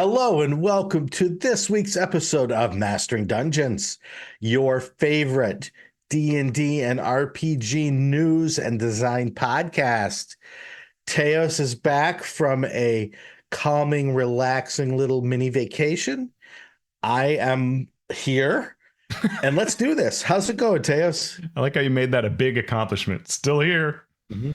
Hello and welcome to this week's episode of Mastering Dungeons, your favorite D&D and RPG news and design podcast. Teos is back from a calming, relaxing little mini vacation. I am here, and let's do this. How's it going, Teos? I like how you made that a big accomplishment. Still here. Mm-hmm.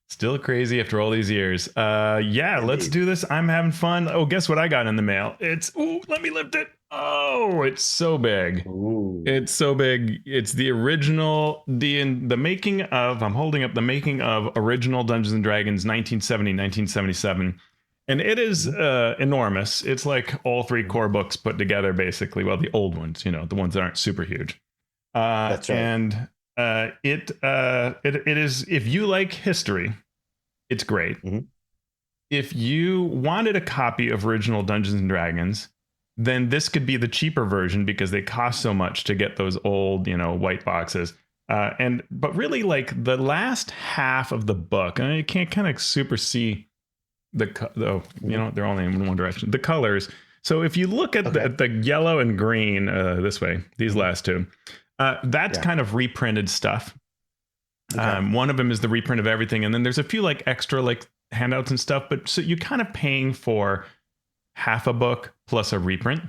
Still crazy after all these years. Yeah, Indeed. Let's do this. I'm having fun. Oh, guess what I got in the mail? Let me lift it. Oh, it's so big. Ooh. It's so big. It's the original, the making of, I'm holding up the making of original Dungeons and Dragons 1970, 1977. And it is enormous. It's like all three core books put together, basically. Well, the old ones, the ones that aren't super huge. That's right. And it is, if you like history, it's great. Mm-hmm. If you wanted a copy of original Dungeons and Dragons, then this could be the cheaper version because they cost so much to get those old, white boxes. But really, like the last half of the book, and you can't kind of super see they're only in one direction. The colors. So if you look at the yellow and green this way, these last two, that's kind of reprinted stuff. One of them is the reprint of everything, and then there's a few like extra like handouts and stuff. But so you're kind of paying for half a book plus a reprint.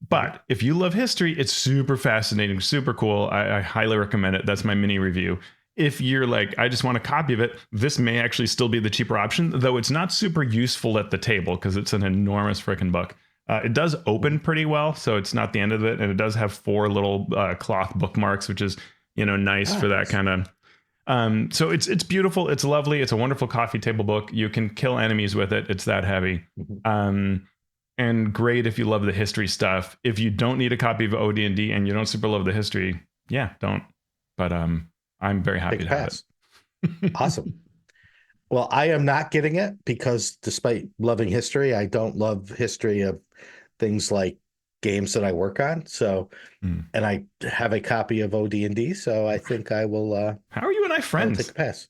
But if you love history, it's super fascinating, super cool. I highly recommend it. That's my mini review. If you're like, I just want a copy of it, this may actually still be the cheaper option, though it's not super useful at the table because it's an enormous freaking book. It does open pretty well, so it's not the end of it, and it does have 4 little cloth bookmarks, which is nice for that kind of. So it's beautiful, it's lovely, it's a wonderful coffee table book. You can kill enemies with it. It's that heavy, and great if you love the history stuff. If you don't need a copy of ODnD and you don't super love the history, don't. But I'm very happy to have it. Awesome. Well, I am not getting it because despite loving history, I don't love history of things like games that I work on. So, and I have a copy of ODnD, so I think I will. How are you and I friends? Take a pass.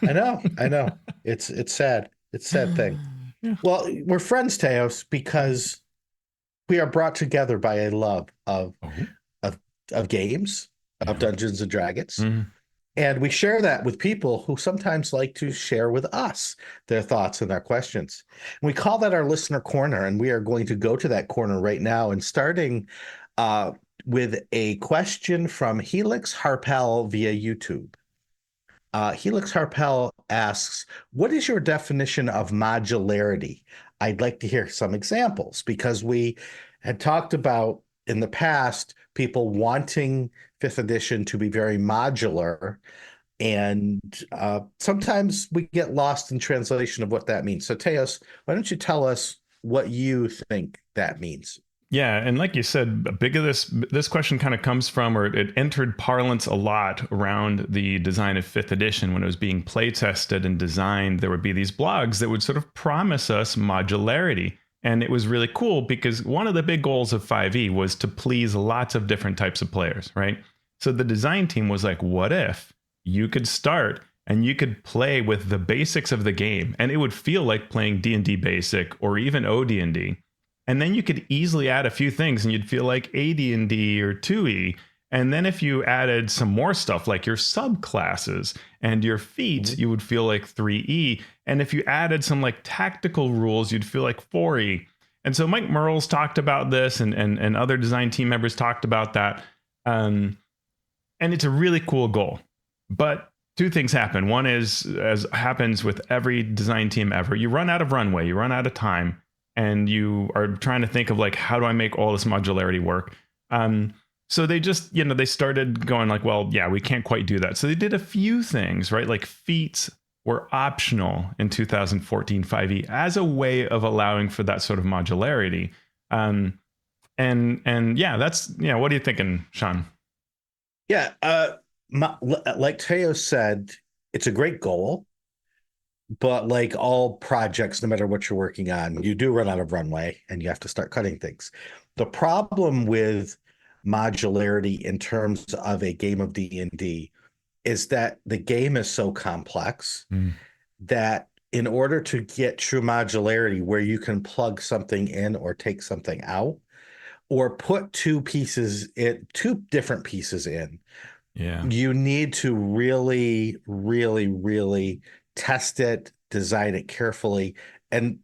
I know. It's sad. It's a sad thing. Yeah. Well, we're friends, Teos, because we are brought together by a love of games, of Dungeons and Dragons. And we share that with people who sometimes like to share with us their thoughts and their questions. And we call that our listener corner, and we are going to go to that corner right now, and starting with a question from Helix Harpel via YouTube. Helix Harpel asks, what is your definition of modularity? I'd like to hear some examples because we had talked about in the past people wanting 5th edition to be very modular, and sometimes we get lost in translation of what that means. So Teos, why don't you tell us what you think that means? Yeah, and like you said, a big of this question kind of comes from, or it entered parlance a lot around the design of 5th edition. When it was being play tested and designed, there would be these blogs that would sort of promise us modularity. And it was really cool because one of the big goals of 5e was to please lots of different types of players, right? So the design team was like, what if you could start and you could play with the basics of the game, and it would feel like playing D&D Basic or even ODnD. And then you could easily add a few things and you'd feel like AD&D or 2e. And then if you added some more stuff like your subclasses and your feats, you would feel like 3e. And if you added some like tactical rules, you'd feel like 4e. And so Mike Merles talked about this, and other design team members talked about that. And it's a really cool goal. But 2 things happen. One is, as happens with every design team ever, you run out of runway, you run out of time, and you are trying to think of like, how do I make all this modularity work? So they just, they started going like, well, yeah, we can't quite do that. So they did a few things, right? Like feats were optional in 2014 5e as a way of allowing for that sort of modularity. And yeah, that's, what are you thinking, Shawn? Yeah, like Teos said, it's a great goal, but like all projects, no matter what you're working on, you do run out of runway and you have to start cutting things. The problem with modularity in terms of a game of D&D is that the game is so complex that in order to get true modularity where you can plug something in or take something out, or put two different pieces in, you need to really, really, really test it, design it carefully. And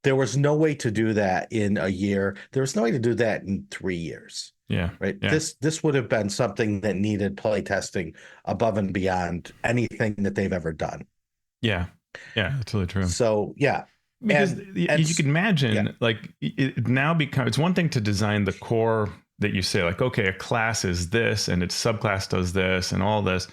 there was no way to do that in a year. There was no way to do that in 3 years. Yeah. Right. Yeah. This would have been something that needed play testing above and beyond anything that they've ever done. Yeah. Yeah. That's totally true. So, yeah. Because you can imagine, like, it now becomes, it's one thing to design the core that you say, like, okay, a class is this and its subclass does this and all this,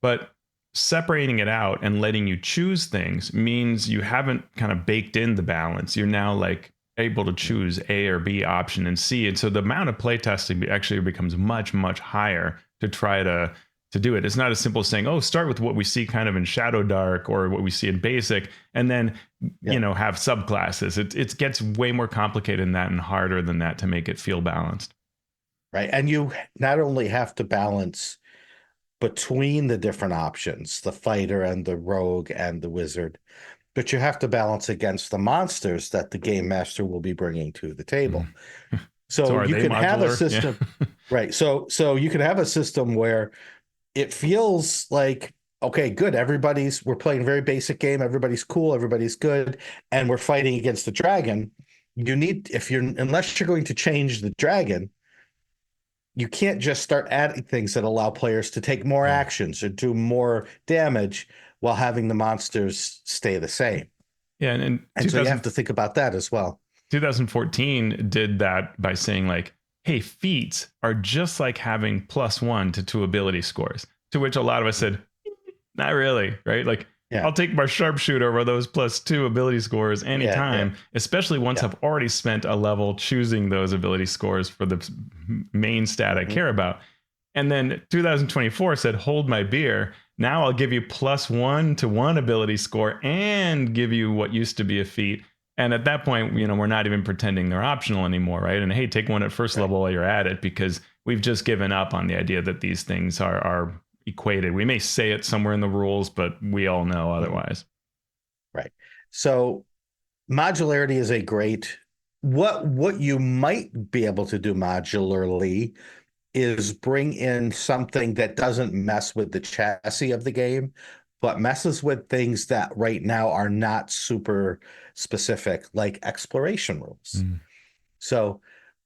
but separating it out and letting you choose things means you haven't kind of baked in the balance. You're now like able to choose A or B option and C. And so the amount of playtesting actually becomes much, much higher to try to do it. It's not as simple as saying, oh, start with what we see kind of in Shadow Dark or what we see in Basic, and then, you know, have subclasses. It gets way more complicated than that and harder than that to make it feel balanced. Right. And you not only have to balance between the different options, the fighter and the rogue and the wizard, but you have to balance against the monsters that the game master will be bringing to the table. So you can have a system, right? So you can have a system where it feels like, okay, good. We're playing a very basic game. Everybody's cool. Everybody's good. And we're fighting against the dragon. Unless you're going to change the dragon, you can't just start adding things that allow players to take more actions or do more damage while having the monsters stay the same. Yeah. And so you have to think about that as well. 2014 did that by saying, like, hey, feats are just like having +1 to 2 ability scores, to which a lot of us said, not really, right? Like, I'll take my sharpshooter over those +2 ability scores anytime, especially once I've already spent a level choosing those ability scores for the main stat I care about. And then 2024 said, hold my beer. Now I'll give you +1 to 1 ability score and give you what used to be a feat. And at that point, you know, we're not even pretending they're optional anymore, right? And hey, take one at first level while you're at it, because we've just given up on the idea that these things are equated. We may say it somewhere in the rules, but we all know otherwise. Right. So modularity is a great, what you might be able to do modularly is bring in something that doesn't mess with the chassis of the game, but messes with things that right now are not super specific, like exploration rules. So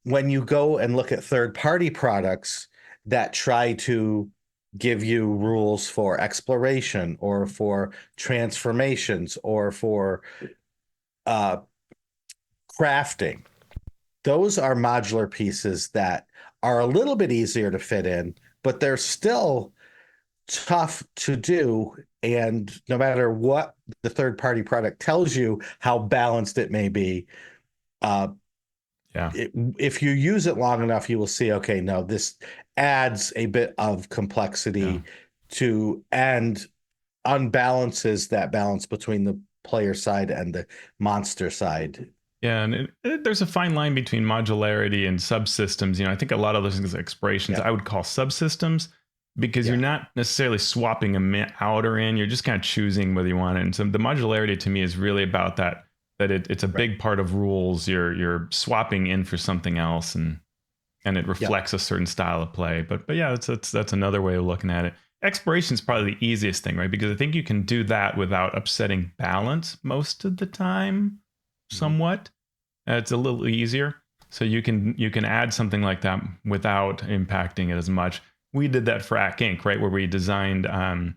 when you go and look at third-party products that try to give you rules for exploration or for transformations or for crafting, those are modular pieces that are a little bit easier to fit in, but they're still tough to do. And no matter what the third-party product tells you how balanced it may be, if you use it long enough, you will see, okay, no, this adds a bit of complexity to and unbalances that balance between the player side and the monster side. Yeah, and there's a fine line between modularity and subsystems. You know, I think a lot of those things, explorations, I would call subsystems, because you're not necessarily swapping a out or in. You're just kind of choosing whether you want it. And so the modularity to me is really about that it's a big part of rules. You're swapping in for something else, and it reflects a certain style of play. But yeah, that's another way of looking at it. Exploration is probably the easiest thing, right? Because I think you can do that without upsetting balance most of the time, somewhat. It's a little easier. So you can add something like that without impacting it as much. We did that for AC Inc., right? Where we designed in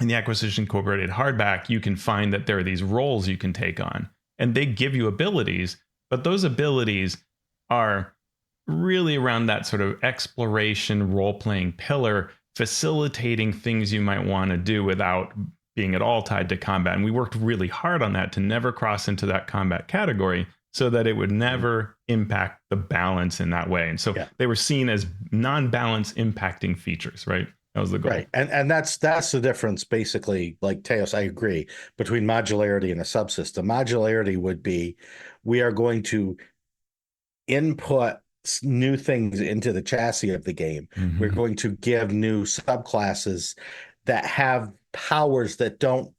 the Acquisition Incorporated hardback, you can find that there are these roles you can take on, and they give you abilities, but those abilities are really around that sort of exploration, role-playing pillar, facilitating things you might want to do without being at all tied to combat. And we worked really hard on that to never cross into that combat category, so that it would never impact the balance in that way. And so they were seen as non-balance impacting features, right? That was the goal. Right. And that's the difference, basically, like Teos, I agree, between modularity and a subsystem. Modularity would be, we are going to input new things into the chassis of the game. We're going to give new subclasses that have powers that don't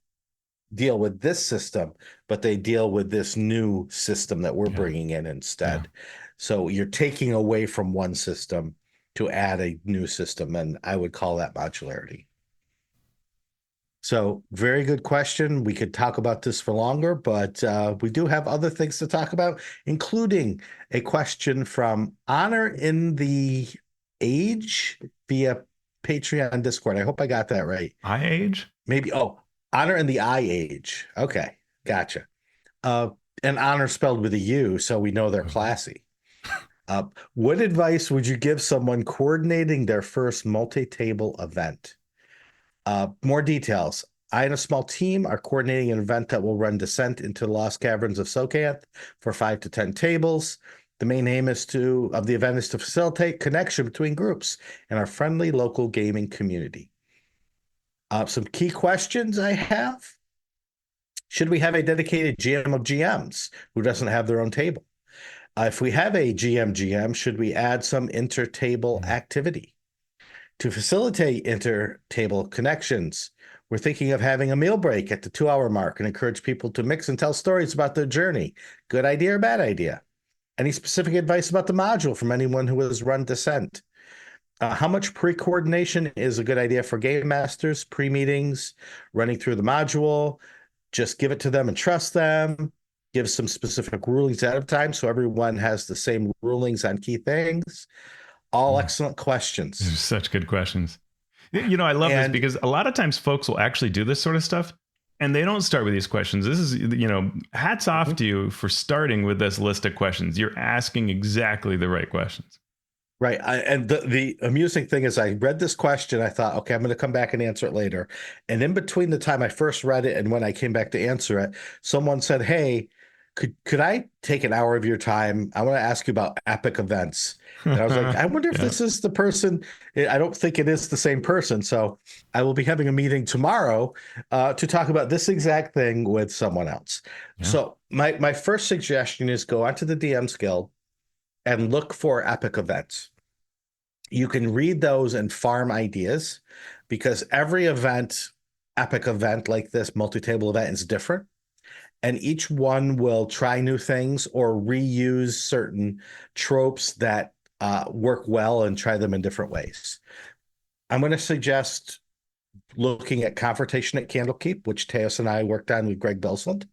deal with this system, but they deal with this new system that we're bringing in instead. So you're taking away from one system to add a new system, and I would call that modularity. So very good question. We could talk about this for longer, but we do have other things to talk about, including a question from Honor in the Age via Patreon Discord. I hope I got that right. Age? Maybe. Oh, Honor in the Age. Okay, gotcha. And Honor spelled with a U, so we know they're classy. What advice would you give someone coordinating their first multi-table event? More details. I and a small team are coordinating an event that will run Descent into the Lost Caverns of Socath for 5 to 10 tables. The main aim of the event is to facilitate connection between groups in our friendly local gaming community. Some key questions I have. Should we have a dedicated GM of GMs who doesn't have their own table? If we have a GM, should we add some inter-table activity? To facilitate inter-table connections, we're thinking of having a meal break at the 2-hour mark and encourage people to mix and tell stories about their journey. Good idea or bad idea? Any specific advice about the module from anyone who has run Descent? How much pre-coordination is a good idea for game masters, pre-meetings, running through the module? Just give it to them and trust them. Give some specific rulings ahead of time so everyone has the same rulings on key things. All excellent questions. Such good questions. You know, I love this because a lot of times folks will actually do this sort of stuff and they don't start with these questions. This is, you know, hats off to you for starting with this list of questions. You're asking exactly the right questions. Right. And the amusing thing is I read this question. I thought, okay, I'm going to come back and answer it later. And in between the time I first read it and when I came back to answer it, someone said, hey, could I take an hour of your time? I want to ask you about epic events. And I was like, I wonder if this is the person. I don't think it is the same person. So I will be having a meeting tomorrow to talk about this exact thing with someone else. Yeah. So my first suggestion is go onto the DM's Guild and look for epic events. You can read those and farm ideas because every event, epic event like this, multi-table event is different. And each one will try new things or reuse certain tropes that work well and try them in different ways. I'm going to suggest looking at Confrontation at Candlekeep, which Teos and I worked on with Greg Belsland.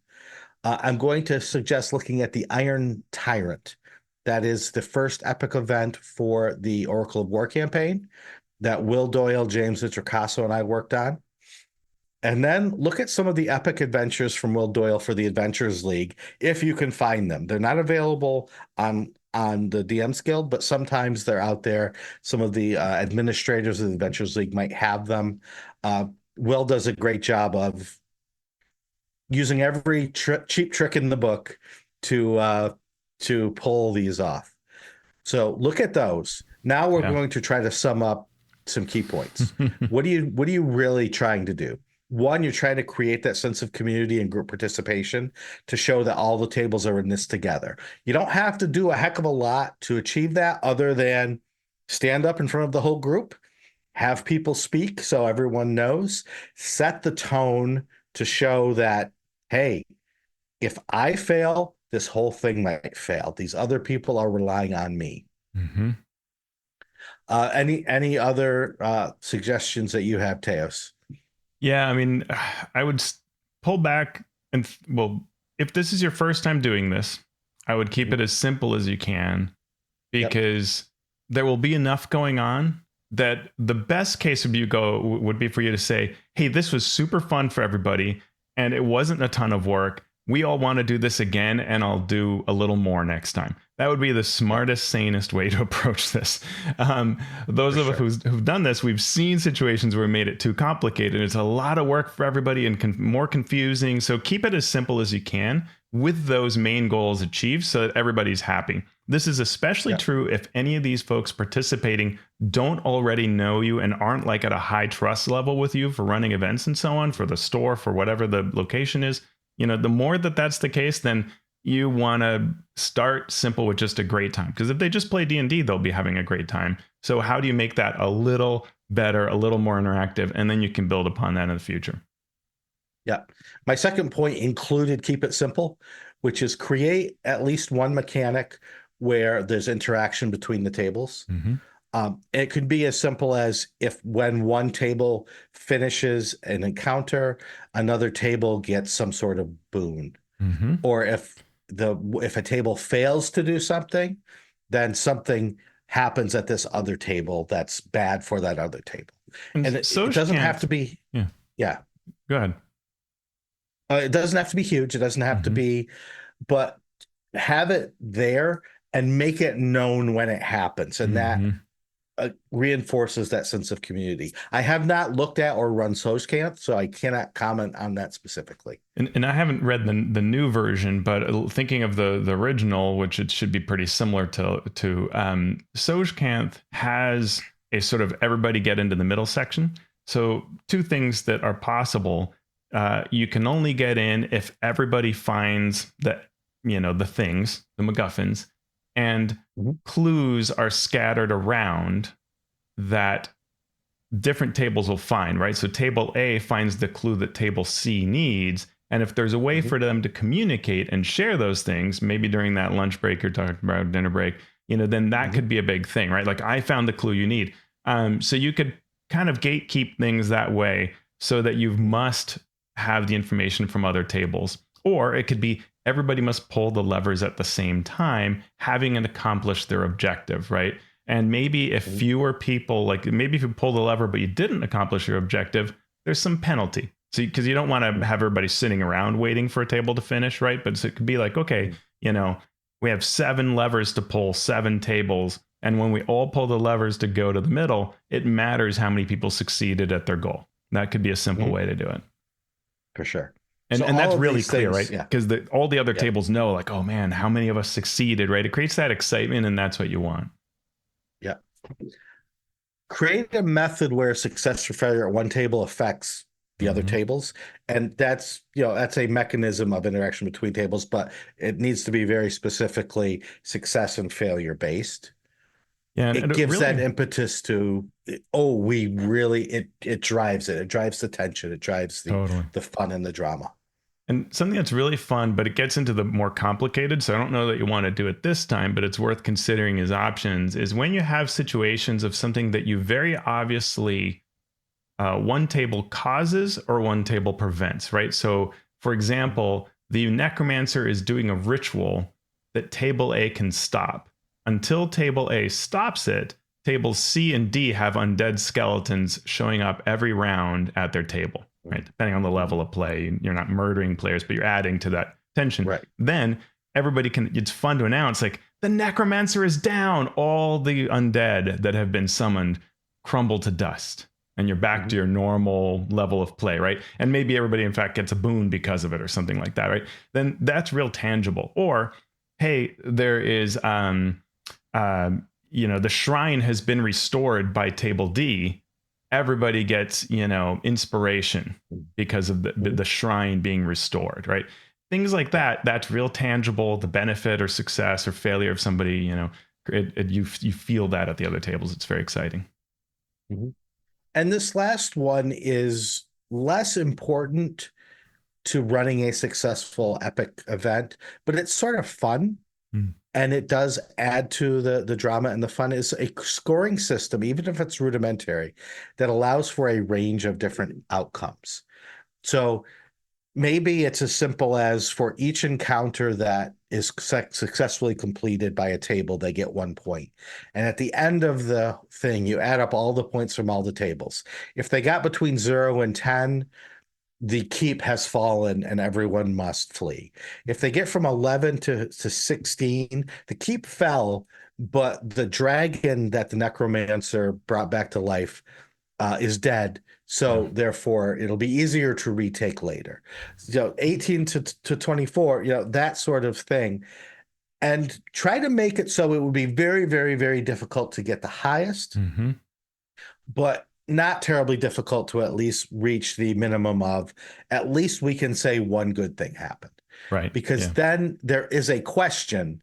I'm going to suggest looking at the Iron Tyrant. That is the first epic event for the Oracle of War campaign that Will Doyle, James Vitracasso, and I worked on. And then look at some of the epic adventures from Will Doyle for the Adventures League, if you can find them. They're not available on the DM's Guild, but sometimes they're out there. Some of the administrators of the Adventures League might have them. Will does a great job of using every cheap trick in the book to pull these off. So look at those. Now we're going to try to sum up some key points. What are you really trying to do? One, you're trying to create that sense of community and group participation to show that all the tables are in this together. You don't have to do a heck of a lot to achieve that other than stand up in front of the whole group, have people speak so everyone knows, set the tone to show that, hey, if I fail, this whole thing might fail. These other people are relying on me. Mm-hmm. Any other suggestions that you have, Teos? Yeah, I mean, I would pull back and, well, if this is your first time doing this, I would keep it as simple as you can because there will be enough going on that the best case would be for you to say, hey, this was super fun for everybody and it wasn't a ton of work. We all want to do this again, and I'll do a little more next time. That would be the smartest, sanest way to approach this. Those of us who've done this, we've seen situations where we made it too complicated. It's a lot of work for everybody and more confusing. So keep it as simple as you can with those main goals achieved so that everybody's happy. This is especially true if any of these folks participating don't already know you and aren't like at a high trust level with you for running events and so on, for the store, for whatever the location is. You know, the more that's the case, then you want to start simple with just a great time. Because if they just play D&D, they'll be having a great time. So how do you make that a little better, a little more interactive, and then you can build upon that in the future? Yeah. My second point included keep it simple, which is create at least one mechanic where there's interaction between the tables. It could be as simple as if when one table finishes an encounter, another table gets some sort of boon. Or if a table fails to do something, then something happens at this other table that's bad for that other table. And it doesn't have to be. Yeah. Go ahead. It doesn't have to be huge. It doesn't have to be, but have it there and make it known when it happens. And that reinforces that sense of community. I have not looked at or run Sojkant, so I cannot comment on that specifically. And I haven't read the new version, but thinking of the original, which it should be pretty similar to Sojkant has a sort of everybody get into the middle section. So two things that are possible. You can only get in if everybody finds that, the things, the MacGuffins, and clues are scattered around that different tables will find, right? So table A finds the clue that table C needs. And if there's a way for them to communicate and share those things, maybe during that lunch break you're talking about, dinner break, then that could be a big thing, right? Like I found the clue you need. So you could kind of gatekeep things that way so that you must have the information from other tables. Or it could be everybody must pull the levers at the same time, having it accomplish their objective, right? And maybe if fewer people, like maybe if you pull the lever but you didn't accomplish your objective, there's some penalty. So because you don't want to have everybody sitting around waiting for a table to finish, right? But it could be like, okay, we have 7 levers to pull, 7 tables. And when we all pull the levers to go to the middle, it matters how many people succeeded at their goal. That could be a simple way to do it. For sure. And, so and that's really clear, things, right? Because all the other tables know, like, oh man, how many of us succeeded, right? It creates that excitement, and that's what you want. Yeah. Create a method where success or failure at one table affects the other tables. And that's a mechanism of interaction between tables, but it needs to be very specifically success and failure based. Yeah, it gives really, that impetus to, it drives it. It drives the tension. It drives the fun and the drama. And something that's really fun, but it gets into the more complicated, so I don't know that you want to do it this time, but it's worth considering as options, is when you have situations of something that you very obviously one table causes or one table prevents, right? So, for example, the necromancer is doing a ritual that table A can stop. Until table A stops it, tables C and D have undead skeletons showing up every round at their table, right? Depending on the level of play, you're not murdering players, but you're adding to that tension. Right. Then everybody it's fun to announce, like, the necromancer is down. All the undead that have been summoned crumble to dust. And you're back to your normal level of play, right? And maybe everybody, in fact, gets a boon because of it or something like that, right? Then that's real tangible. Or, hey, there is, the shrine has been restored by table D. Everybody gets, inspiration because of the shrine being restored, right? Things like that. That's real tangible. The benefit or success or failure of somebody, you feel that at the other tables. It's very exciting. And this last one is less important to running a successful epic event, but it's sort of fun. And it does add to the drama and the fun. Is a scoring system, even if it's rudimentary, that allows for a range of different outcomes. So maybe it's as simple as for each encounter that is successfully completed by a table, they get 1 point. And at the end of the thing, you add up all the points from all the tables. If they got between 0 and 10, the keep has fallen and everyone must flee. If they get from 11 to 16, the keep fell, but the dragon that the necromancer brought back to life is dead. So therefore, it'll be easier to retake later. 18 to 24, that sort of thing. And try to make it so it would be very, very, very difficult to get the highest, but not terribly difficult to at least reach the minimum of at least we can say one good thing happened. Right. Because then there is a question,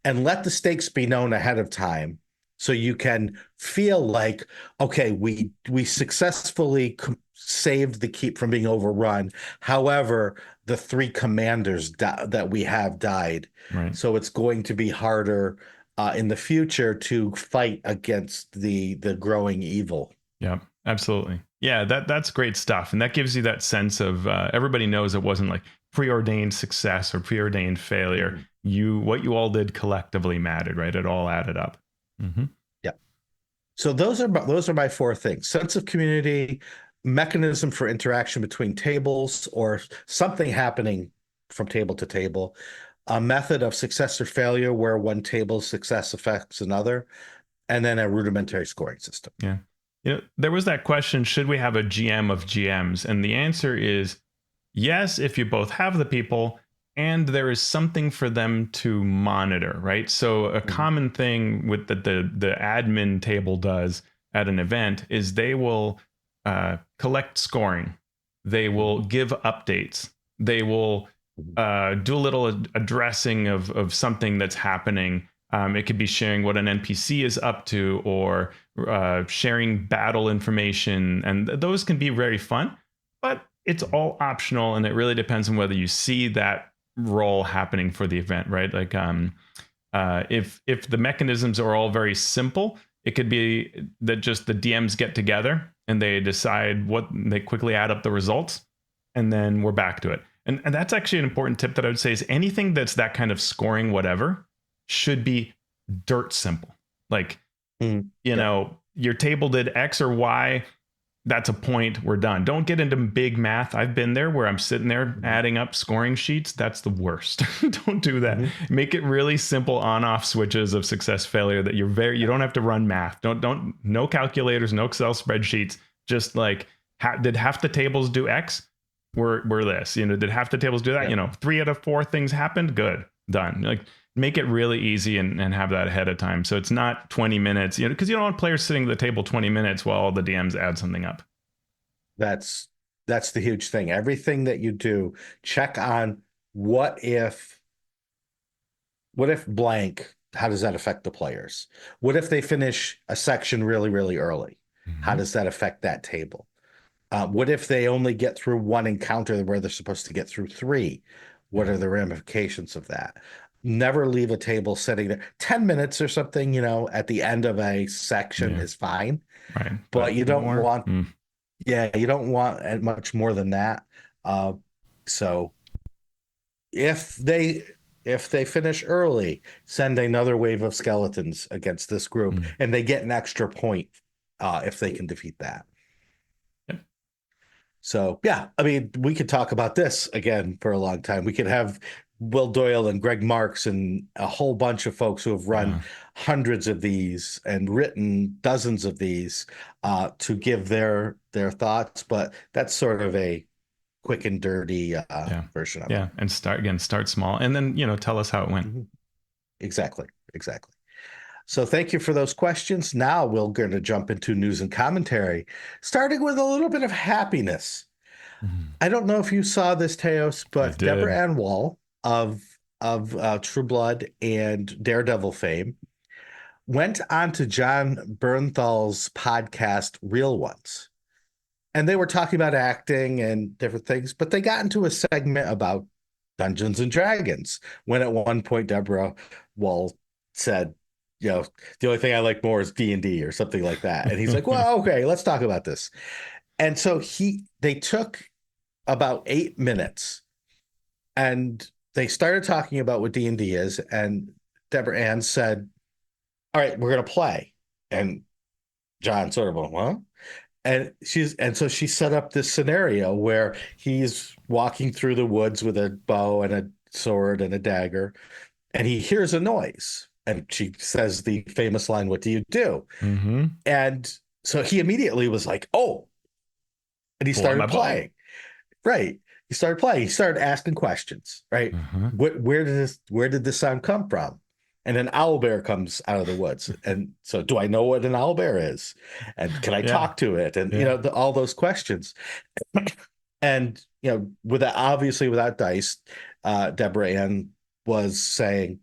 and let the stakes be known ahead of time So you can feel like, okay, we successfully saved the keep from being overrun. However, the 3 commanders that we have died. Right. So it's going to be harder in the future to fight against the growing evil. Yeah, absolutely. Yeah, that's great stuff. And that gives you that sense of everybody knows it wasn't like preordained success or preordained failure. What you all did collectively mattered, right? It all added up. Mm-hmm. Yeah. So those are my 4 things: sense of community, mechanism for interaction between tables or something happening from table to table, a method of success or failure where one table's success affects another, and then a rudimentary scoring system. Yeah. There was that question, should we have a GM of GMs? And the answer is yes, if you both have the people and there is something for them to monitor, right? So a common thing with the admin table does at an event is they will collect scoring. They will give updates. They will do a little addressing of something that's happening. It could be sharing what an NPC is up to, or sharing battle information. And those can be very fun, but it's all optional. And it really depends on whether you see that role happening for the event, right? Like if the mechanisms are all very simple, it could be that just the DMs get together and they decide they quickly add up the results, and then we're back to it. And that's actually an important tip that I would say is anything that's that kind of scoring whatever should be dirt simple. Like, you know, your table did X or Y. That's a point. We're done. Don't get into big math. I've been there where I'm sitting there adding up scoring sheets. That's the worst. Don't do that. Make it really simple on-off switches of success failure that you don't have to run math. No calculators, no Excel spreadsheets. Just like, did half the tables do X? We're this. Did half the tables do that? 3 out of 4 things happened. Good. Done. Like, make it really easy and have that ahead of time. So it's not 20 minutes, because you don't want players sitting at the table 20 minutes while all the DMs add something up. That's the huge thing. Everything that you do, check on what if blank, how does that affect the players? What if they finish a section really, really early? How does that affect that table? What if they only get through 1 encounter where they're supposed to get through 3? What are the ramifications of that? Never leave a table sitting there. 10 minutes or something, at the end of a section is fine. Right. But you don't want, you don't want much more than that. So if they finish early, send another wave of skeletons against this group, and they get an extra point if they can defeat that. So, yeah, I mean, we could talk about this again for a long time. We could have Will Doyle and Greg Marks and a whole bunch of folks who have run hundreds of these and written dozens of these to give their thoughts. But that's sort of a quick and dirty version of it. Yeah, and start small, and then tell us how it went. Exactly. So thank you for those questions. Now we're going to jump into news and commentary, starting with a little bit of happiness. I don't know if you saw this, Teos, but Deborah and Woll of True Blood and Daredevil fame went on to John Bernthal's podcast, Real Ones. And they were talking about acting and different things, but they got into a segment about Dungeons and Dragons, when at one point Deborah Woll said, the only thing I like more is D&D or something like that. And he's like, well, okay, let's talk about this. And so they took about 8 minutes and they started talking about what D&D is. And Deborah Ann said, all right, we're going to play. And John sort of went, well, and so she set up this scenario where he's walking through the woods with a bow and a sword and a dagger, and he hears a noise. And she says the famous line, "What do you do?" And so he immediately was like, "Oh," and he started playing. Right. He started playing. He started asking questions. Right. Where did this sound come from? And an owlbear comes out of the woods. And so, do I know what an owlbear is? And can I talk to it? And all those questions. And without dice, Deborah Ann was saying,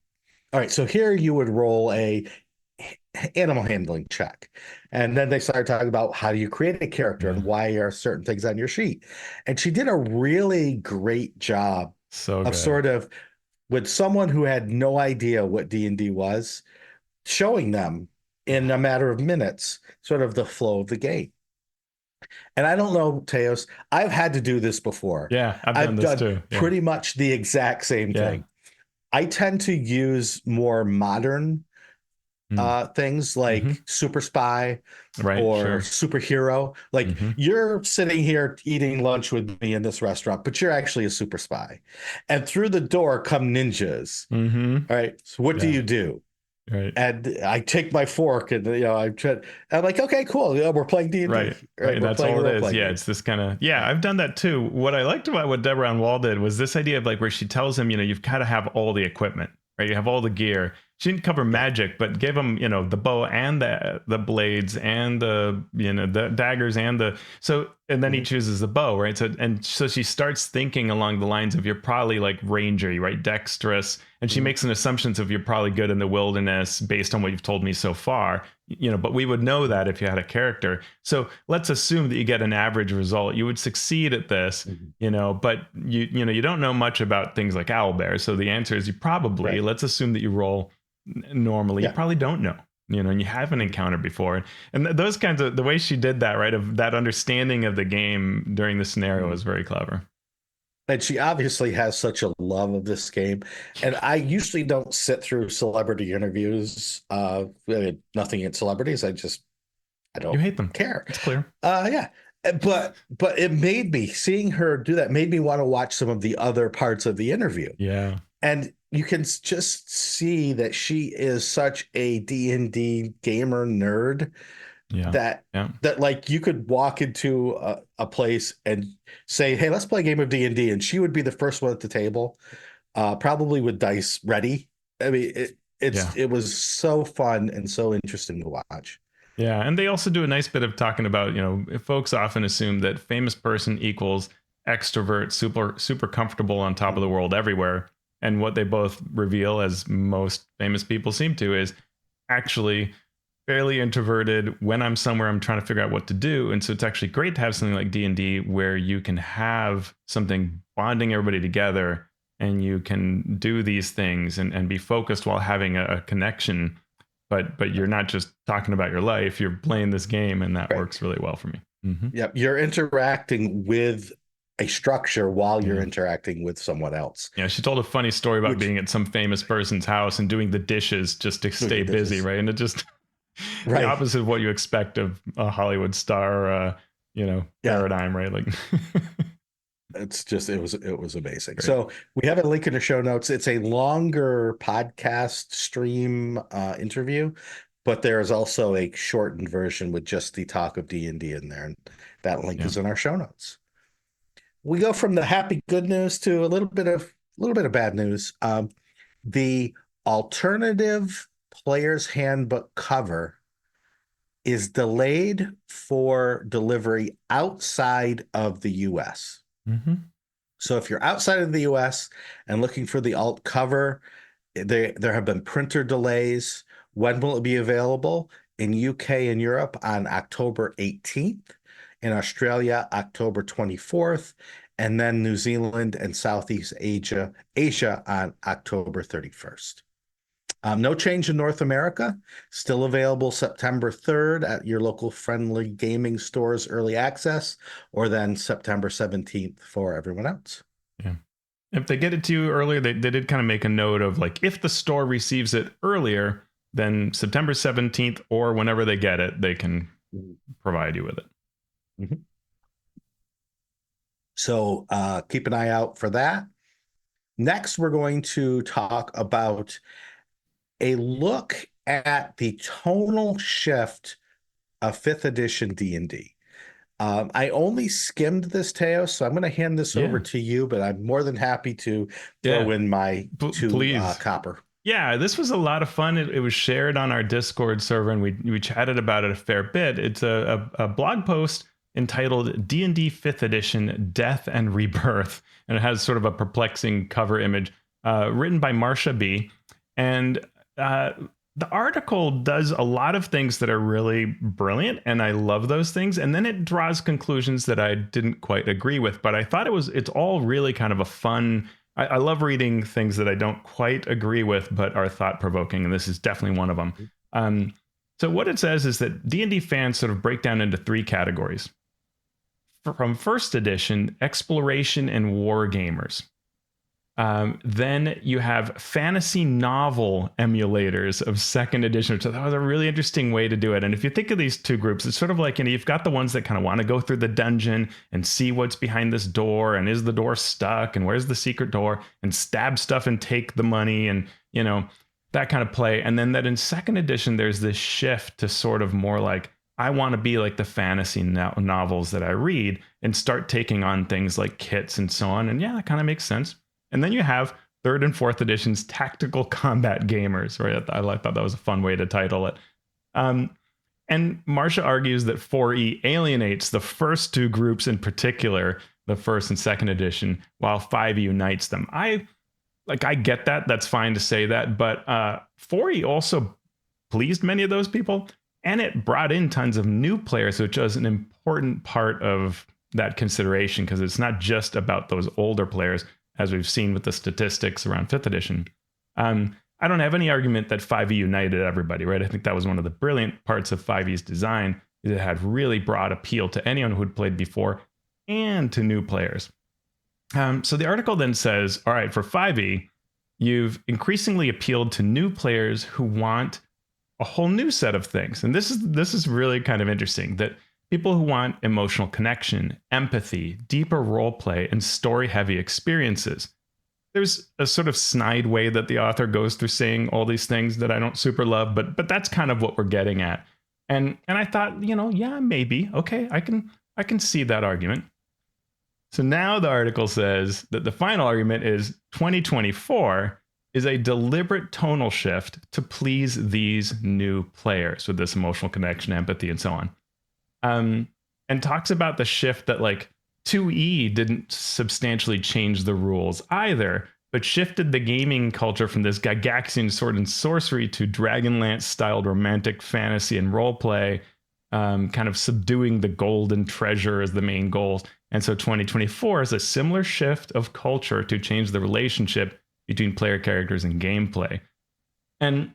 all right, so here you would roll a animal handling check. And then they started talking about how do you create a character and why are certain things on your sheet. And she did a really great job of sort of with someone who had no idea what D&D was, showing them in a matter of minutes sort of the flow of the game. And I don't know, Teos, I've had to do this before. Yeah, I've done this too. Yeah. Pretty much the exact same thing. I tend to use more modern things like Super Spy or Superhero. Like you're sitting here eating lunch with me in this restaurant, but you're actually a super spy. And through the door come ninjas. All right. So what do you do? Right. And I take my fork and I'm like, okay, cool. Yeah, we're playing D&D. Right. That's all it is. Yeah. It's this kind of, I've done that too. What I liked about what Deborah on Woll did was this idea of like where she tells him, you've got to have all the equipment, right? You have all the gear. She didn't cover magic, but gave him, the bow and the blades and the daggers and and then he chooses the bow, right? So she starts thinking along the lines of you're probably like ranger, right? Dexterous, and she makes an assumption of you're probably good in the wilderness based on what you've told me so far, but we would know that if you had a character. So let's assume that you get an average result. You would succeed at this, but you don't know much about things like owlbear. So the answer is you probably, let's assume that you roll normally, you probably don't know, and you haven't encountered before. And those kinds of, the way she did that, right, of that understanding of the game during the scenario was very clever. And she obviously has such a love of this game. And I usually don't sit through celebrity interviews. Nothing against celebrities. I don't you hate them. Care. It's clear. Yeah. But it made me, seeing her do that made me want to watch some of the other parts of the interview. Yeah. And you can just see that she is such a D&D gamer nerd that like you could walk into a place and say, hey, let's play a game of D&D. And she would be the first one at the table, probably with dice ready. I mean, it was so fun and so interesting to watch. Yeah. And they also do a nice bit of talking about, folks often assume that famous person equals extrovert, super comfortable on top of the world everywhere. And what they both reveal, as most famous people seem to, is actually fairly introverted. When I'm somewhere, I'm trying to figure out what to do. And so it's actually great to have something like D&D where you can have something bonding everybody together and you can do these things and be focused while having a connection. But you're not just talking about your life, you're playing this game, and that works really well for me. Yep. You're interacting with a structure while you're interacting with someone else. Yeah, she told a funny story about being at some famous person's house and doing the dishes just to stay busy, right? And it just the opposite of what you expect of a Hollywood star, paradigm, right? Like it's just it was amazing. Great. So we have a link in the show notes. It's a longer podcast stream interview, but there's also a shortened version with just the talk of D&D in there, and that link is in our show notes. We go from the happy good news to a little bit of bad news. The alternative player's handbook cover is delayed for delivery outside of the US. So if you're outside of the US and looking for the alt cover, there have been printer delays. When will it be available? In UK and Europe on October 18th. In Australia, October 24th, and then New Zealand and Southeast Asia on October 31st. No change in North America. Still available September 3rd at your local friendly gaming stores early access, or then September 17th for everyone else. Yeah. If they get it to you earlier, they did kind of make a note of like, if the store receives it earlier, then September 17th or whenever they get it, they can provide you with it. So keep an eye out for that. Next, we're going to talk about a look at the tonal shift of 5th edition D&D. I only skimmed this, Teos, so I'm going to hand this over to you, but I'm more than happy to throw in my copper. Yeah, this was a lot of fun. It was shared on our Discord server, and we chatted about it a fair bit. It's a blog post entitled D&D 5th Edition, Death and Rebirth. And it has sort of a perplexing cover image written by Marcia B. And the article does a lot of things that are really brilliant, and I love those things. And then it draws conclusions that I didn't quite agree with. But I thought it's all really kind of a fun. I love reading things that I don't quite agree with, but are thought provoking, and this is definitely one of them. So what it says is that D&D fans sort of break down into 3 categories. From first edition, exploration and war gamers. Then you have fantasy novel emulators of second edition. So that was a really interesting way to do it. And if you think of these 2 groups, it's sort of like, you've got the ones that kind of want to go through the dungeon and see what's behind this door, and is the door stuck, and where's the secret door, and stab stuff and take the money, and that kind of play. And then that in second edition, there's this shift to sort of more like, I want to be like the fantasy novels that I read, and start taking on things like kits and so on. And yeah, that kind of makes sense. And then you have third and fourth editions tactical combat gamers, right? I thought that was a fun way to title it. And Marcia argues that 4E alienates the first 2 groups in particular, the first and second edition, while 5E unites them. I get that. That's fine to say that. But 4E also pleased many of those people, and it brought in tons of new players, which was an important part of that consideration, because it's not just about those older players, as we've seen with the statistics around 5th edition. I don't have any argument that 5e united everybody, right? I think that was one of the brilliant parts of 5e's design, is it had really broad appeal to anyone who'd played before and to new players. So the article then says, all right, for 5e, you've increasingly appealed to new players who want a whole new set of things. And this is really kind of interesting, that people who want emotional connection, empathy, deeper role play, and story-heavy experiences. There's a sort of snide way that the author goes through saying all these things that I don't super love, but that's kind of what we're getting at. And I thought, yeah, maybe. Okay, I can see that argument. So now the article says that the final argument is 2024 is a deliberate tonal shift to please these new players with this emotional connection, empathy, and so on. And talks about the shift that 2E didn't substantially change the rules either, but shifted the gaming culture from this Gygaxian sword and sorcery to Dragonlance styled romantic fantasy and roleplay, kind of subduing the golden treasure as the main goal. And so 2024 is a similar shift of culture to change the relationship between player characters and gameplay. And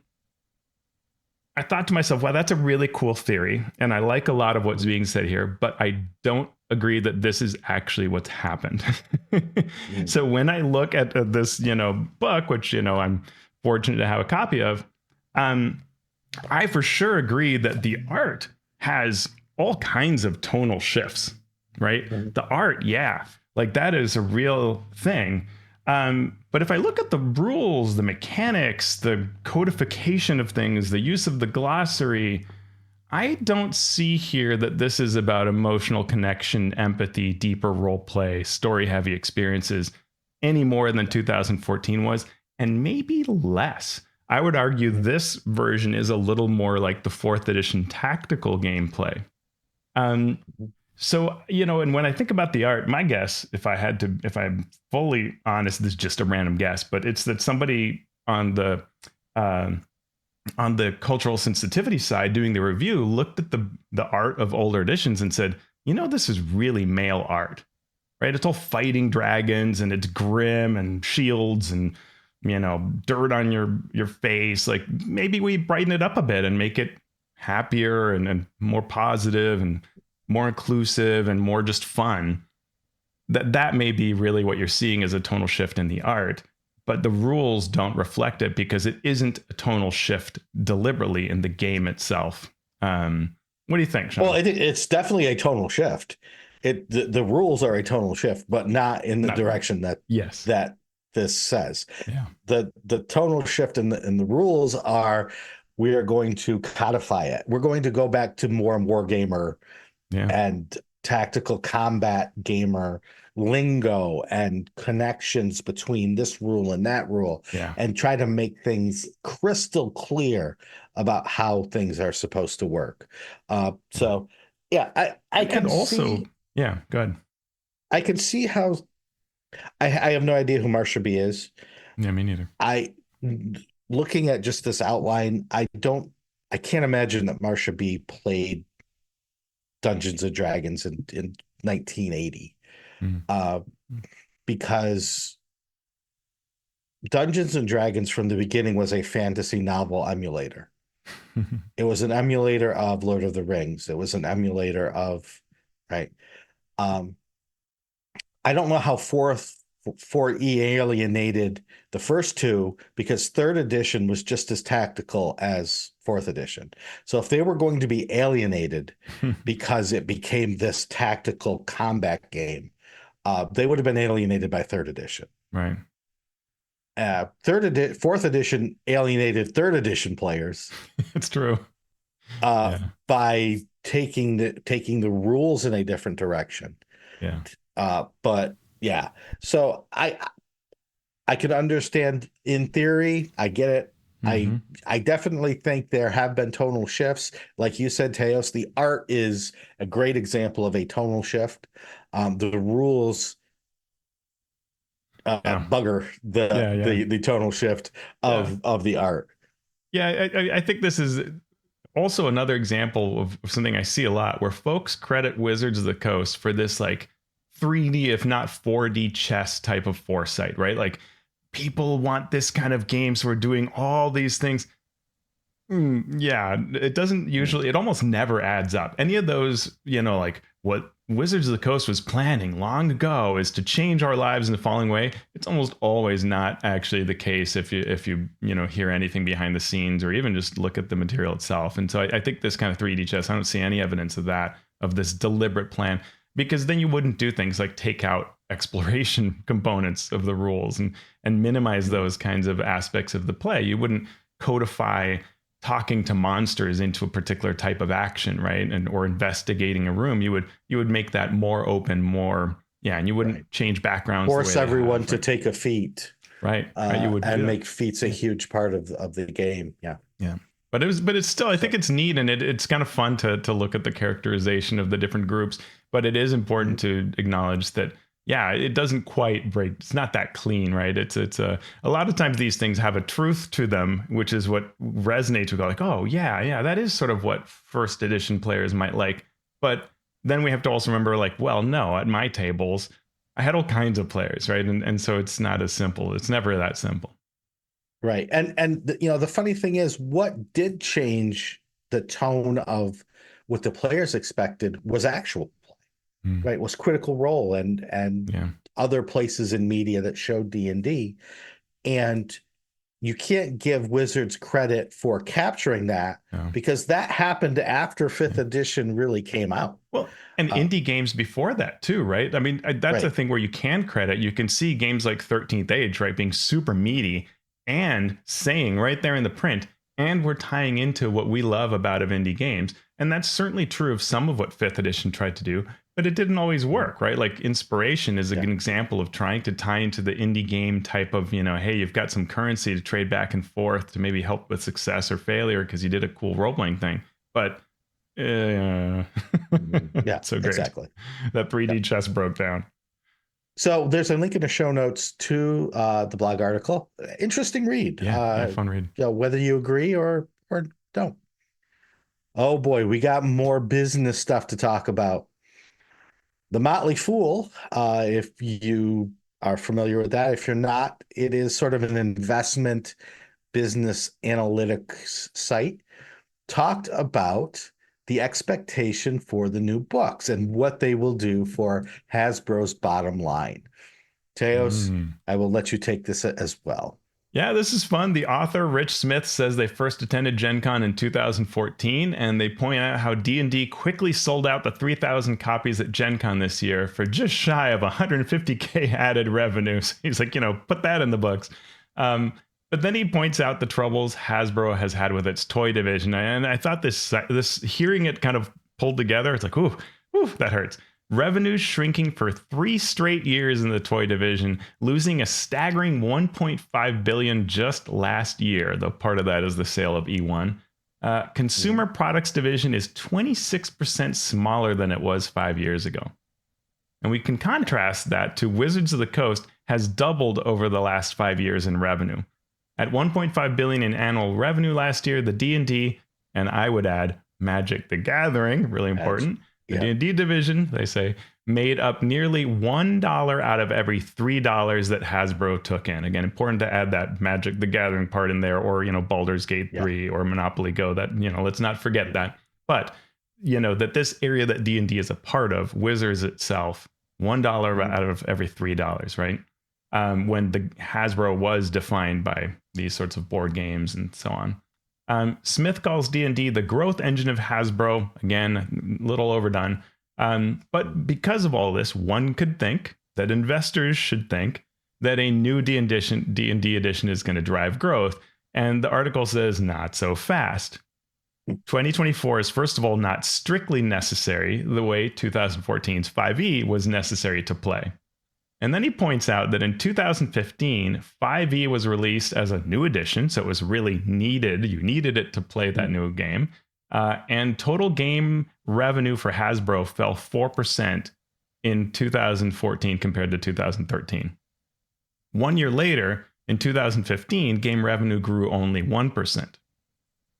I thought to myself, wow, that's a really cool theory. And I like a lot of what's being said here, but I don't agree that this is actually what's happened. So when I look at this, book, which, I'm fortunate to have a copy of, I for sure agree that the art has all kinds of tonal shifts, right? The art, yeah, that is a real thing. But if I look at the rules, the mechanics, the codification of things, the use of the glossary, I don't see here that this is about emotional connection, empathy, deeper role play, story-heavy experiences any more than 2014 was, and maybe less. I would argue this version is a little more like the 4th edition tactical gameplay. So, and when I think about the art, my guess, if I'm fully honest, this is just a random guess, but it's that somebody on the cultural sensitivity side doing the review looked at the art of older editions and said, this is really male art, right? It's all fighting dragons, and it's grim and shields and, dirt on your face. Maybe we brighten it up a bit and make it happier and more positive and more inclusive and more just fun. That may be really what you're seeing as a tonal shift in the art, but the rules don't reflect it because it isn't a tonal shift deliberately in the game itself. What do you think, Shawn? Well, it's definitely a tonal shift. The rules are a tonal shift, but not in the direction that this says. Yeah. The tonal shift in the rules are, we are going to codify it. We're going to go back to more wargamer and tactical combat gamer lingo and connections between this rule and that rule, and try to make things crystal clear about how things are supposed to work. So yeah, I can also see, go ahead. I can see how I have no idea who Marcia B is. Yeah, me neither. looking at just this outline, I can't imagine that Marcia B played Dungeons and Dragons in 1980, because Dungeons and Dragons from the beginning was a fantasy novel emulator. It was an emulator of Lord of the Rings. It was an emulator of, right. I don't know how 4E alienated the first two, because 3rd edition was just as tactical as 4th edition. So if they were going to be alienated because it became this tactical combat game, they would have been alienated by 3rd edition. Right. 4th edition alienated 3rd edition players. It's true. By taking the rules in a different direction. Yeah. But yeah, so I could understand in theory. I get it. I definitely think there have been tonal shifts. Like you said, Teos, the art is a great example of a tonal shift. The rules bugger the tonal shift of the art. Yeah, I think this is also another example of something I see a lot, where folks credit Wizards of the Coast for this like 3D, if not 4D chess type of foresight, right? Like, people want this kind of game, so we're doing all these things. Yeah, it doesn't usually, it almost never adds up. Any of those, like what Wizards of the Coast was planning long ago is to change our lives in the following way. It's almost always not actually the case if you hear anything behind the scenes, or even just look at the material itself. And so I think this kind of 3D chess, I don't see any evidence of that, of this deliberate plan, because then you wouldn't do things like take out exploration components of the rules and minimize those kinds of aspects of the play. You wouldn't codify talking to monsters into a particular type of action, right? Or investigating a room. You would make that more open, and you wouldn't change backgrounds. Force everyone to take a feat. Right. You would make feats a huge part of the game. Yeah. Yeah. But it's still, I think it's neat, and it's kind of fun to look at the characterization of the different groups. But it is important to acknowledge that, it doesn't quite break. It's not that clean, right? It's a lot of times these things have a truth to them, which is what resonates with, like, oh yeah, that is sort of what 1st edition players might like. But then we have to also remember, like, well, no, at my tables, I had all kinds of players, right? And so it's not as simple. It's never that simple. Right. And the funny thing is, what did change the tone of what the players expected was actual play, right? Was Critical Role and other places in media that showed D&D. And you can't give Wizards credit for capturing that, because that happened after 5th edition really came out. Well, and indie games before that too, right? I mean, that's a thing where you can credit. You can see games like 13th Age, right, being super meaty and saying right there in the print, and we're tying into what we love about indie games. And that's certainly true of some of what 5th edition tried to do, but it didn't always work, right? Like Inspiration is an example of trying to tie into the indie game type of, hey, you've got some currency to trade back and forth to maybe help with success or failure because you did a cool role-playing thing. But so great. Exactly. That 3D chess broke down. So there's a link in the show notes to the blog article. Interesting read. Fun read. Whether you agree or don't. Oh boy, we got more business stuff to talk about. The Motley Fool, if you are familiar with that. If you're not, it is sort of an investment business analytics site. Talked about the expectation for the new books and what they will do for Hasbro's bottom line. Teos, I will let you take this as well. Yeah, this is fun. The author, Rich Smith, says they first attended Gen Con in 2014, and they point out how D&D quickly sold out the 3,000 copies at Gen Con this year for just shy of 150K added revenue. So he's like, put that in the books. But then he points out the troubles Hasbro has had with its toy division. And I thought this hearing it kind of pulled together, it's like, ooh, that hurts. Revenues shrinking for 3 straight years in the toy division, losing a staggering $1.5 billion just last year. Though part of that is the sale of E1. Consumer products division is 26% smaller than it was 5 years ago. And we can contrast that to Wizards of the Coast has doubled over the last 5 years in revenue. At 1.5 billion in annual revenue last year, the D&D, and I would add Magic the Gathering, really important. The D&D division, they say, made up nearly $1 out of every $3 that Hasbro took in. Again, important to add that Magic the Gathering part in there, or, Baldur's Gate 3 or Monopoly Go. That, let's not forget that. But, that this area that D&D is a part of, Wizards itself, $1 out of every $3, right? When the Hasbro was defined by these sorts of board games and so on. Smith calls D&D the growth engine of Hasbro. Again, a little overdone. But because of all this, one could think that investors should think that a new D&D edition is going to drive growth. And the article says not so fast. 2024 is, first of all, not strictly necessary the way 2014's 5e was necessary to play. And then he points out that in 2015, 5e was released as a new edition, so it was really needed. You needed it to play that new game. And total game revenue for Hasbro fell 4% in 2014 compared to 2013. 1 year later, in 2015, game revenue grew only 1%.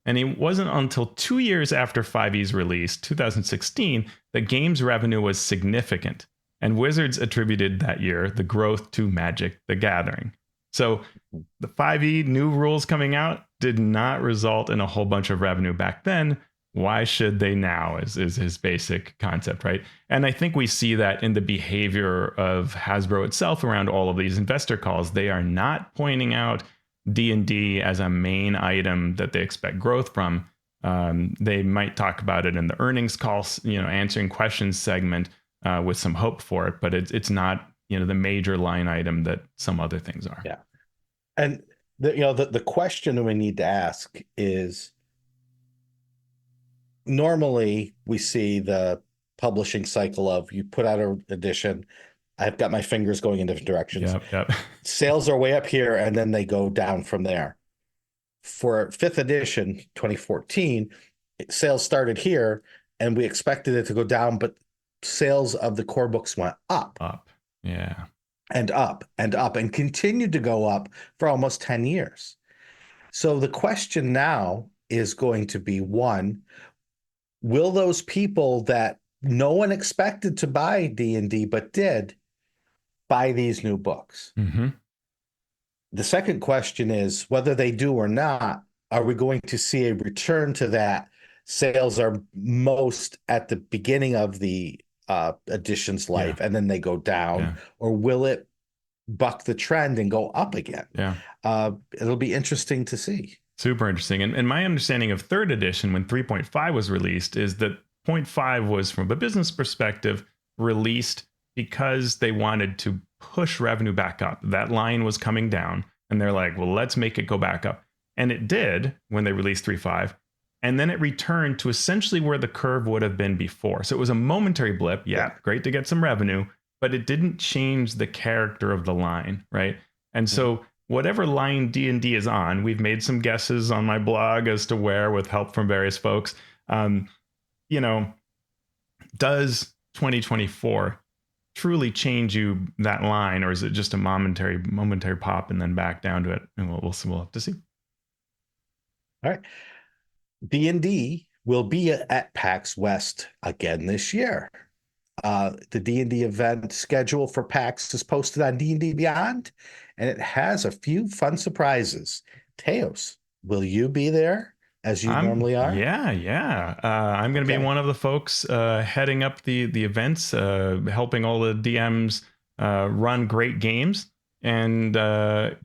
And it wasn't until 2 years after 5e's release, 2016, that games revenue was significant. And Wizards attributed that year the growth to Magic the Gathering. So the 5e new rules coming out did not result in a whole bunch of revenue back then. Why should they now is his basic concept, right? And I think we see that in the behavior of Hasbro itself around all of these investor calls. They are not pointing out D&D as a main item that they expect growth from. They might talk about it in the earnings calls, answering questions segment, with some hope for it, but it's not, the major line item that some other things are. Yeah. And the question we need to ask is, normally we see the publishing cycle of you put out an edition. I've got my fingers going in different directions. Yep. Sales are way up here and then they go down from there. For 5th edition, 2014, sales started here and we expected it to go down, but sales of the core books went up. Yeah. And up and up and continued to go up for almost 10 years. So the question now is going to be, one, will those people that no one expected to buy D&D but did buy these new books? Mm-hmm. The second question is, whether they do or not, are we going to see a return to that? Sales are most at the beginning of the edition's life, and then they go down, or will it buck the trend and go up again? It'll be interesting to see. Super interesting. And my understanding of 3rd edition, when 3.5 was released, is that 0.5 was, from a business perspective, released because they wanted to push revenue back up. That line was coming down, and they're like, well, let's make it go back up. And it did when they released 3.5. And then it returned to essentially where the curve would have been before. So it was a momentary blip. Yeah, great to get some revenue, but it didn't change the character of the line, right? And so whatever line D&D is on, we've made some guesses on my blog as to where, with help from various folks. Does 2024 truly change you that line, or is it just a momentary pop and then back down to it? And we'll have to see. All right. D&D will be at PAX West again this year. The D&D event schedule for PAX is posted on D&D Beyond, and it has a few fun surprises. Teos, will you be there as you normally are? Yeah. I'm going to be one of the folks heading up the events, helping all the DMs run great games. And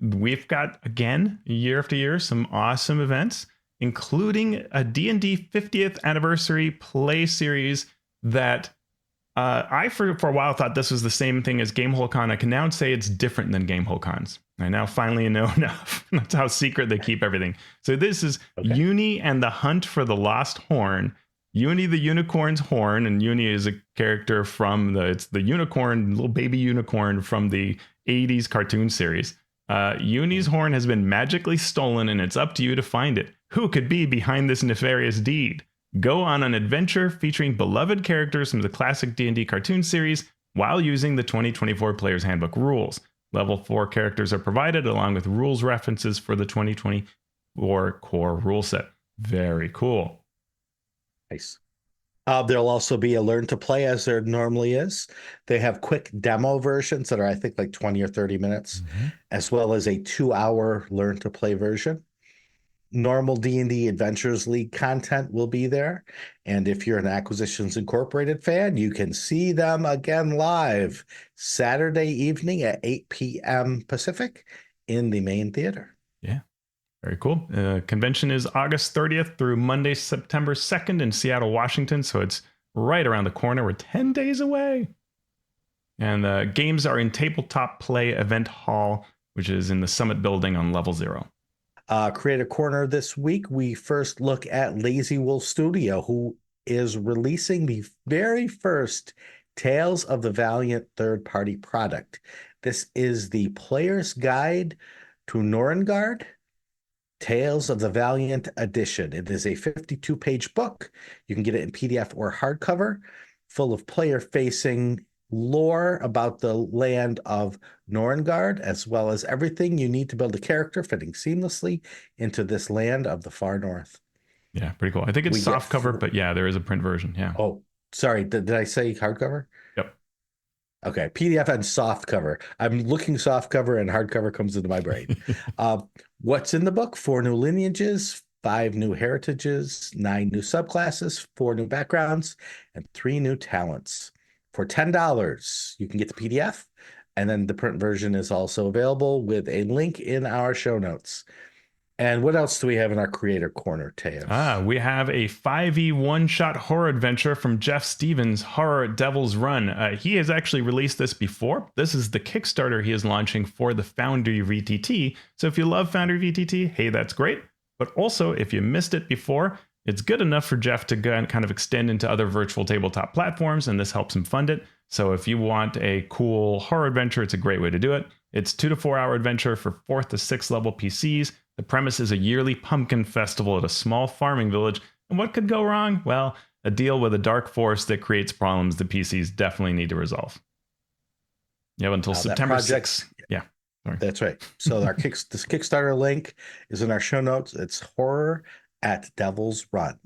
we've got, again, year after year, some awesome events, including a D&D 50th anniversary play series that I, for a while, thought this was the same thing as Gamehole Con. I can now say it's different than Gamehole Cons. I now finally know enough. That's how secret they keep everything. So this is Uni and the Hunt for the Lost Horn. Uni the Unicorn's Horn, and Uni is a character from it's the unicorn, little baby unicorn from the 80s cartoon series. Uni's horn has been magically stolen, and it's up to you to find it. Who could be behind this nefarious deed? Go on an adventure featuring beloved characters from the classic D&D cartoon series while using the 2024 Player's Handbook rules. Level 4 characters are provided along with rules references for the 2024 core rule set. Very cool. Nice. There'll also be a learn to play as there normally is. They have quick demo versions that are, I think, like 20 or 30 minutes, as well as a 2-hour learn to play version. Normal D&D Adventures League content will be there. And if you're an Acquisitions Incorporated fan, you can see them again live Saturday evening at 8 p.m. Pacific in the main theater. Yeah. Very cool. Convention is August 30th through Monday, September 2nd in Seattle, Washington. So it's right around the corner. We're 10 days away. And the games are in Tabletop Play Event Hall, which is in the Summit Building on level 0. Creator Corner this week, we first look at Lazy Wolf Studio, who is releasing the very first Tales of the Valiant third-party product. This is the Player's Guide to Norrøngard, Tales of the Valiant edition. It is a 52-page book. You can get it in PDF or hardcover, full of player-facing lore about the land of Norrøngard, as well as everything you need to build a character fitting seamlessly into this land of the far north. Yeah, pretty cool. I think it's soft cover, but yeah, there is a print version. Yeah. Oh, sorry. Did I say hardcover? Yep. Okay. PDF and soft cover. I'm looking soft cover and hardcover comes into my brain. What's in the book? 4 new lineages, 5 new heritages, 9 new subclasses, 4 new backgrounds, and 3 new talents. For $10, you can get the PDF, and then the print version is also available with a link in our show notes. And what else do we have in our Creator Corner, Teos? We have a 5e one-shot horror adventure from Jeff Stevens, Horror Devil's Run. He has actually released this before. This is the Kickstarter he is launching for the Foundry VTT. So if you love Foundry VTT, hey, that's great. But also, if you missed it before, it's good enough for Jeff to kind of extend into other virtual tabletop platforms, and this helps him fund it. So if you want a cool horror adventure, it's a great way to do it. It's 2 to 4 hour adventure for 4th to 6th level PCs. The premise is a yearly pumpkin festival at a small farming village. And what could go wrong? Well, a deal with a dark force that creates problems the PCs definitely need to resolve. You have until September 6th. Yeah. Sorry. That's right. So this Kickstarter link is in our show notes. It's Horror at Devil's Run.